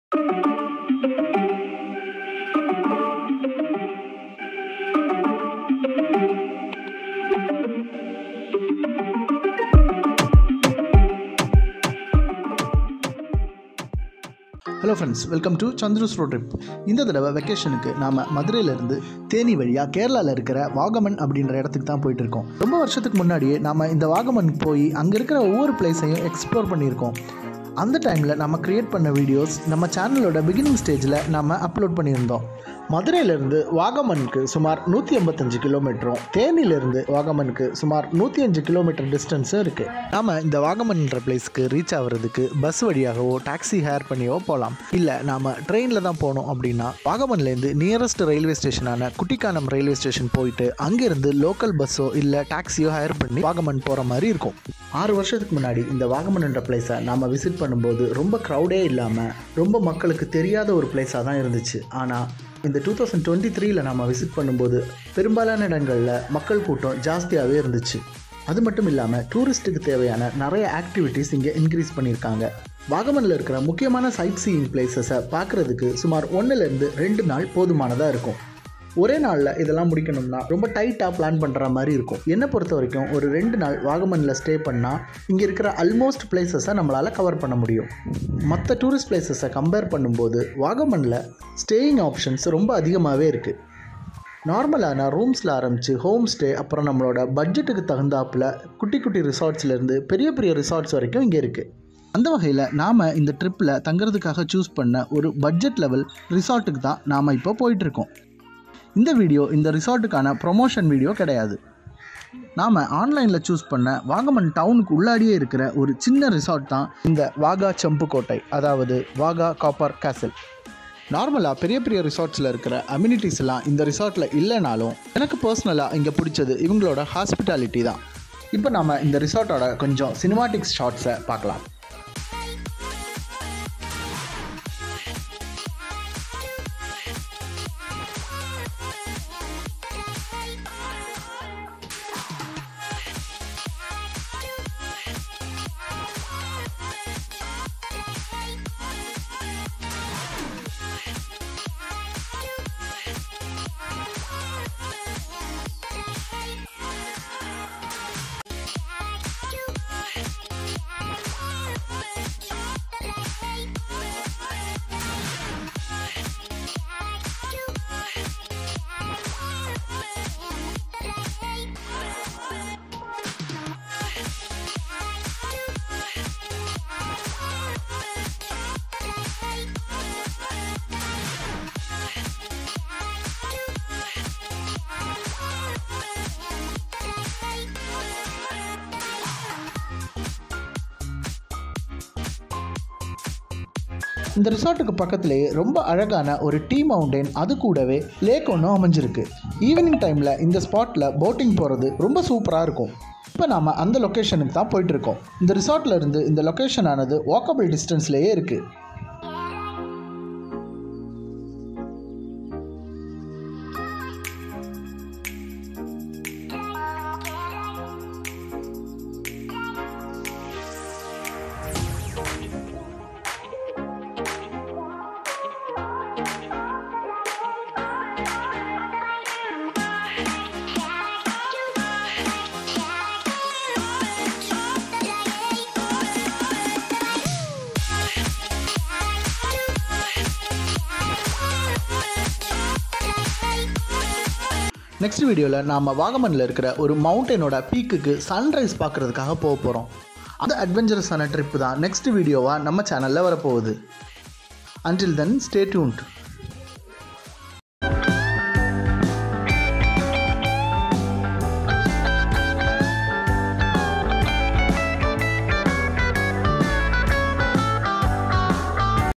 Hello friends, welcome to Chandru's road trip. இந்த தடவை வெக்கேஷனுக்கு நாம் மதுரையிலேருந்து தேனி வழியாக கேரளாவில் இருக்கிற வாகமன் அப்படின்ற இடத்துக்கு தான் போயிட்டுருக்கோம். ரொம்ப வருஷத்துக்கு முன்னாடியே நாம் இந்த வாகமன் போய் அங்கே இருக்கிற ஒவ்வொரு பிளேஸையும் எக்ஸ்ப்ளோர் பண்ணியிருக்கோம். அந்த டைமில் நம்ம க்ரியேட் பண்ண வீடியோஸ் நம்ம சேனலோட பிகினிங் ஸ்டேஜில் நம்ம அப்லோட் பண்ணியிருந்தோம். மதுரையிலேருந்து வாகமனுக்கு சுமார் 185 கிலோமீட்டரும், தேனியிலேருந்து வாகமனுக்கு சுமார் 105 கிலோமீட்டர் டிஸ்டன்ஸும் இருக்குது. நாம் இந்த வாகமன்ற பிளேஸ்க்கு ரீச் ஆகிறதுக்கு பஸ் வழியாகவோ டாக்ஸி ஹேர் பண்ணியோ போகலாம். இல்லை நாம் ட்ரெயினில் தான் போகணும் அப்படின்னா வாகமன்லேருந்து நியரஸ்ட் ரயில்வே ஸ்டேஷனான குட்டிக்கானம் ரயில்வே ஸ்டேஷன் போயிட்டு அங்கேருந்து லோக்கல் பஸ்ஸோ இல்லை டாக்ஸியோ ஹேர் பண்ணி வாகமன் போகிற மாதிரி இருக்கும். 6 வருஷத்துக்கு முன்னாடி இந்த வாகமன்ன்ற பிளேஸை நாம் விசிட் பண்ணும்போது ரொம்ப க்ரௌடே இல்லாமல் ரொம்ப மக்களுக்கு தெரியாத ஒரு பிளேஸாக தான் இருந்துச்சு. ஆனால் இந்த 2023ல் நாம் விசிட் பண்ணும்போது பெரும்பாலான இடங்களில் மக்கள் கூட்டம் ஜாஸ்தியாகவே இருந்துச்சு. அது மட்டும் இல்லாமல் டூரிஸ்ட்டுக்கு தேவையான நிறைய ஆக்டிவிட்டீஸ் இங்கே இன்க்ரீஸ் பண்ணியிருக்காங்க. வாகமனில் இருக்கிற முக்கியமான சைட் சீயிங் பிளேசஸை பார்க்குறதுக்கு சுமார் 1லேருந்து 2 நாள் போதுமானதாக இருக்கும். ஒரே நாளில் இதெல்லாம் முடிக்கணும்னா ரொம்ப டைட்டாக பிளான் பண்ணுற மாதிரி இருக்கும். என்னை பொறுத்த வரைக்கும் ஒரு 2 நாள் வாகமனில் ஸ்டே பண்ணால் இங்கே இருக்கிற ஆல்மோஸ்ட் பிளேசஸை நம்மளால் கவர் பண்ண முடியும். மற்ற டூரிஸ்ட் பிளேசஸை கம்பேர் பண்ணும்போது வாகமனில் ஸ்டேயிங் ஆப்ஷன்ஸ் ரொம்ப அதிகமாகவே இருக்குது. நார்மலான ரூம்ஸில் ஆரம்பித்து ஹோம் ஸ்டே, அப்புறம் நம்மளோட பட்ஜெட்டுக்கு தகுந்தாப்பில் குட்டி குட்டி ரிசார்ட்ஸ்லேருந்து பெரிய பெரிய ரிசார்ட்ஸ் வரைக்கும் இங்கே இருக்குது. அந்த வகையில் நாம் இந்த ட்ரிப்பில் தங்குறதுக்காக சூஸ் பண்ண ஒரு பட்ஜெட் லெவல் ரிசார்ட்டுக்கு தான் நாம் இப்போ போயிட்டுருக்கோம். இந்த வீடியோ இந்த ரிசார்ட்டுக்கான ப்ரொமோஷன் வீடியோ கிடையாது. நாம் ஆன்லைனில் சூஸ் பண்ண வாகமன் டவுனுக்கு உள்ளாடியே இருக்கிற ஒரு சின்ன ரிசார்ட் தான் இந்த வாகா செம்புக்கோட்டை, அதாவது வாகா காப்பர் கேசல். நார்மலாக பெரிய பெரிய ரிசார்ட்ஸில் இருக்கிற அம்யூனிட்டிஸ் எல்லாம் இந்த ரிசார்ட்டில் இல்லைனாலும் எனக்கு பர்சனலாக இங்கே பிடிச்சது இவங்களோட ஹாஸ்பிட்டாலிட்டி தான். இப்போ நாம் இந்த ரிசார்ட்டோட கொஞ்சம் சினிமாட்டிக் ஷாட்ஸை பார்க்கலாம். இந்த ரிசார்ட்டுக்கு பக்கத்துலேயே ரொம்ப அழகான ஒரு டீ மவுண்டன், அது கூடவே லேக் ஒன்றும் அமைஞ்சிருக்கு. ஈவினிங் டைமில் இந்த ஸ்பாட்டில் போட்டிங் போகிறது ரொம்ப சூப்பராக இருக்கும். இப்போ நாம் அந்த லொக்கேஷனுக்கு தான் போயிட்டுருக்கோம். இந்த ரிசார்ட்டில் இருந்து இந்த லொக்கேஷனானது வாக்கபிள் டிஸ்டன்ஸ்லேயே இருக்குது. நெக்ஸ்ட் வீடியோவில் நாம் வாகமனில் இருக்கிற ஒரு மவுண்டனோட பீக்குக்கு சன்ரைஸ் பார்க்குறதுக்காக போக போகிறோம். அது அட்வென்ச்சரஸான ட்ரிப்பு தான் நெக்ஸ்ட் வீடியோவாக நம்ம சேனலில் வரப்போகுது. Until then, stay tuned.